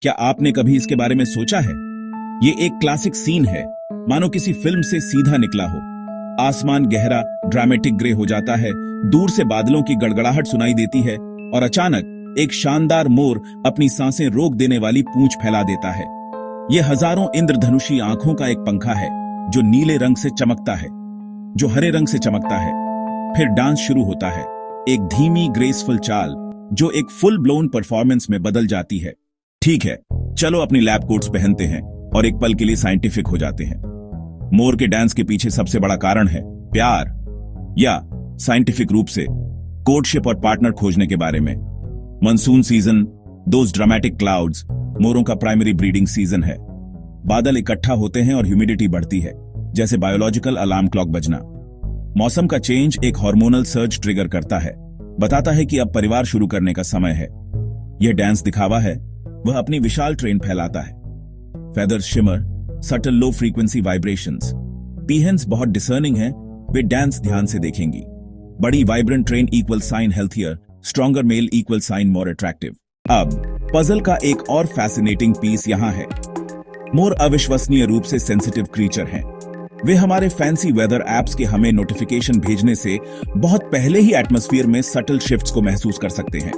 क्या आपने कभी इसके बारे में सोचा है? ये एक क्लासिक सीन है, मानो किसी फिल्म से सीधा निकला हो। आसमान गहरा ड्रामेटिक ग्रे हो जाता है, दूर से बादलों की गड़गड़ाहट सुनाई देती है और अचानक एक शानदार मोर अपनी सांसें रोक देने वाली पूंछ फैला देता है। यह हजारों इंद्रधनुषी आंखों का एक पंखा है जो नीले रंग से चमकता है, जो हरे रंग से चमकता है। फिर डांस शुरू होता है, एक धीमी ग्रेसफुल चाल जो एक फुल ब्लोन परफॉर्मेंस में बदल जाती है। ठीक है, चलो अपनी लैब कोट्स पहनते हैं और एक पल के लिए साइंटिफिक हो जाते हैं। मोर के डांस के पीछे सबसे बड़ा कारण है प्यार, या साइंटिफिक रूप से कोर्टशिप और पार्टनर खोजने के बारे में। Monsoon season, those dramatic clouds, मोरों का प्राइमरी ब्रीडिंग सीजन है। बादल इकट्ठा होते हैं और ह्यूमिडिटी बढ़ती है, जैसे बायोलॉजिकल अलार्म क्लॉक बजना। मौसम का चेंज एक हार्मोनल सर्ज ट्रिगर करता है, बताता है कि अब परिवार शुरू करने का समय है। यह डांस दिखावा है, वह अपनी विशाल ट्रेन फैलाता है। Feathers shimmer, subtle low frequency vibrations. Peahens बहुत डिसर्निंग हैं, वे डांस ध्यान से देखेंगी। बड़ी vibrant train equal sign healthier, stronger male equal sign more attractive. अब पजल का एक और फैसिनेटिंग पीस यहां है। मोर अविश्वसनीय रूप से सेंसिटिव क्रीचर हैं। वे हमारे फैंसी वेदर एप्स के हमें नोटिफिकेशन भेजने से बहुत पहले ही एटमॉस्फेयर में सटल शिफ्ट्स को महसूस कर सकते हैं।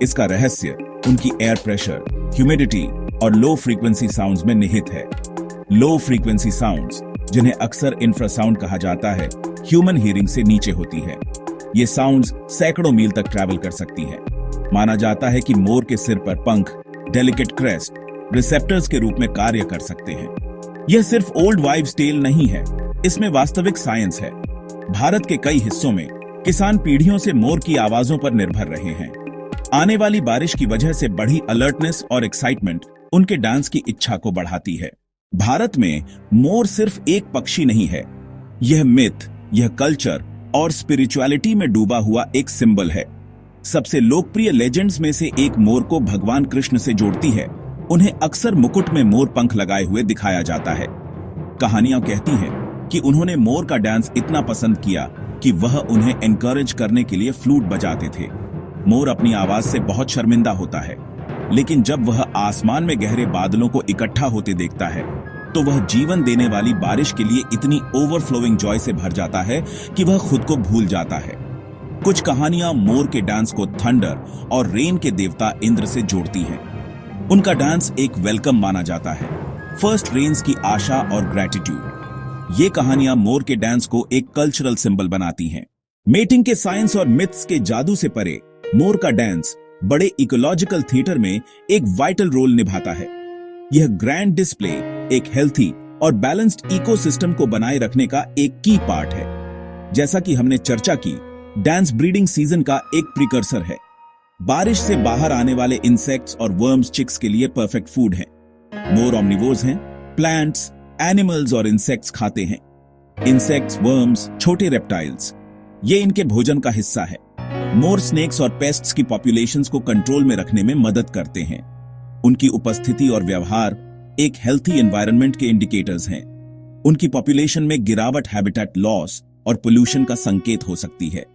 इसका रहस्य उनकी एयर प्रेशर, ह्यूमिडिटी और लो फ्रीक्वेंसी साउंड्स में निहित है। लो फ्रीक्वेंसी साउंड्स, जिन्हें अक्सर इंफ्रासाउंड कहा जाता है, ह्यूमन हियरिंग से नीचे होती है। ये साउंड्स सैकड़ों मील तक ट्रैवल कर सकती है। माना जाता है कि मोर के सिर पर पंख, डेलिकेट क्रेस्ट, रिसेप्टर्स के रूप में कार्य कर सकते हैं। यह सिर्फ ओल्ड वाइव्स टेल नहीं है, इसमें वास्तविक साइंस है। भारत के कई हिस्सों में किसान पीढ़ियों से मोर की आवाजों पर निर्भर रहे हैं। आने वाली बारिश की वजह से बढ़ी अलर्टनेस और एक्साइटमेंट उनके डांस की इच्छा को बढ़ाती है। भारत में मोर सिर्फ एक पक्षी नहीं है, यह मिथ, यह कल्चर और स्पिरिचुअलिटी में डूबा हुआ एक सिंबल है। सबसे लोकप्रिय लेजेंड्स में से एक मोर को भगवान कृष्ण से जोड़ती है। उन्हें अक्सर मुकुट में मोर पंख लगाए हुए दिखाया जाता है। कहानियां कहती हैं कि उन्होंने मोर का डांस इतना पसंद किया कि वह उन्हें एनकरेज करने के लिए फ्लूट बजाते थे। मोर अपनी आवाज से बहुत शर्मिंदा होता है, लेकिन जब वह आसमान में गहरे बादलों को इकट्ठा होते देखता है तो वह जीवन देने वाली बारिश के लिए इतनी ओवरफ्लोइंग जॉय से भर जाता है कि वह खुद को भूल जाता है। कुछ कहानियां मोर के डांस को थंडर और रेन के देवता इंद्र से जोड़ती हैं। उनका डांस एक वेलकम माना जाता है, फर्स्ट रेन्स की आशा और ग्रेटिट्यूड। ये कहानियां मोर के डांस को एक कल्चरल सिंबल बनाती हैं। मेटिंग के साइंस और मिथ्स के जादू से परे मोर का डांस बड़े इकोलॉजिकल थिएटर में एक वाइटल रोल निभाता है। यह ग्रैंड डिस्प्ले एक हेल्थी और बैलेंस्ड इकोसिस्टम को बनाए रखने का एक की पार्ट है। जैसा कि हमने चर्चा की, डांस ब्रीडिंग सीजन का एक प्रिकर्सर है। बारिश से बाहर आने वाले इंसेक्ट्स और वर्म्स चिक्स के लिए परफेक्ट फूड हैं। मोर ऑमनिवोर्स हैं, प्लांट्स, एनिमल्स और इंसेक्ट्स खाते हैं। इंसेक्ट्स, वर्म्स, छोटे रेप्टाइल्स, ये इनके भोजन का हिस्सा है। मोर स्नेक्स और पेस्ट्स की पॉपुलेशंस को कंट्रोल में रखने में मदद करते हैं। उनकी उपस्थिति और व्यवहार एक हेल्थी एनवायरनमेंट के इंडिकेटर्स हैं। उनकी पॉपुलेशन में गिरावट हैबिटेट लॉस और पोल्यूशन का संकेत हो सकती है।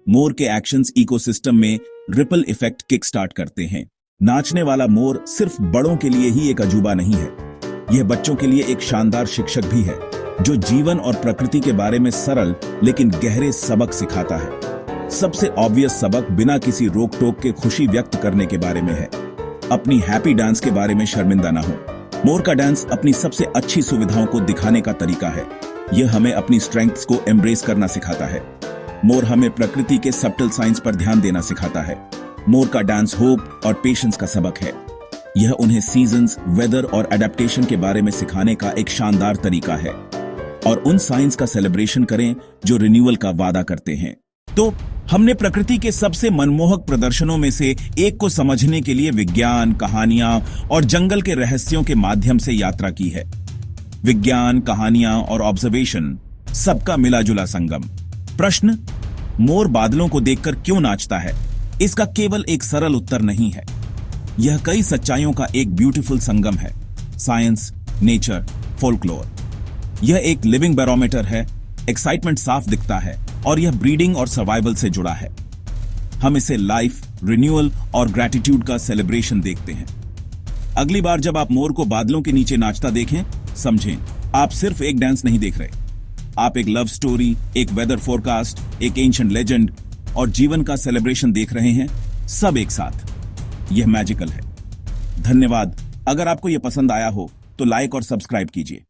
मोर के एक्शंस इकोसिस्टम में रिपल इफेक्ट किक स्टार्ट करते हैं। नाचने वाला मोर सिर्फ बड़ों के लिए ही एक अजूबा नहीं है, यह बच्चों के लिए एक शानदार शिक्षक भी है, जो जीवन और प्रकृति के बारे में सरल लेकिन गहरे सबक सिखाता है। सबसे ऑब्वियस सबक बिना किसी रोक टोक के खुशी व्यक्त करने के बारे में है। अपनी हैप्पी डांस के बारे में शर्मिंदा ना हो। मोर का डांस अपनी सबसे अच्छी सुविधाओं को दिखाने का तरीका है। यह हमें अपनी स्ट्रेंथ्स को एम्ब्रेस करना सिखाता है। मोर हमें प्रकृति के सब्टल साइंस पर ध्यान देना सिखाता है। मोर का डांस होप और पेशेंस का सबक है। यह उन्हें सीजन्स, वेदर और एडेप्टेशन के बारे में सिखाने का एक शानदार तरीका है। और उन साइंस का सेलिब्रेशन करें जो रिन्यूअल का वादा करते हैं। तो हमने प्रकृति के सबसे मनमोहक प्रदर्शनों में से एक को समझने के लिए विज्ञान, कहानियां और जंगल के रहस्यों के माध्यम से यात्रा की है। विज्ञान, कहानियां और ऑब्जर्वेशन, सबका मिला जुला संगम। प्रश्न, मोर बादलों को देखकर क्यों नाचता है? इसका केवल एक सरल उत्तर नहीं है। यह कई सच्चाइयों का एक ब्यूटीफुल संगम है। Science, nature, folklore. यह एक लिविंग बैरोमीटर है। एक्साइटमेंट साफ दिखता है और यह ब्रीडिंग और सर्वाइवल से जुड़ा है। हम इसे लाइफ, रिन्यूअल और ग्रैटिट्यूड का सेलिब्रेशन देखते हैं। अगली बार जब आप मोर को बादलों के नीचे नाचता देखें, समझें आप सिर्फ एक डांस नहीं देख रहे, आप एक लव स्टोरी, एक वेदर फोरकास्ट, एक एंशिएंट लेजेंड और जीवन का सेलिब्रेशन देख रहे हैं, सब एक साथ। यह मैजिकल है। धन्यवाद। अगर आपको यह पसंद आया हो तो लाइक और सब्सक्राइब कीजिए।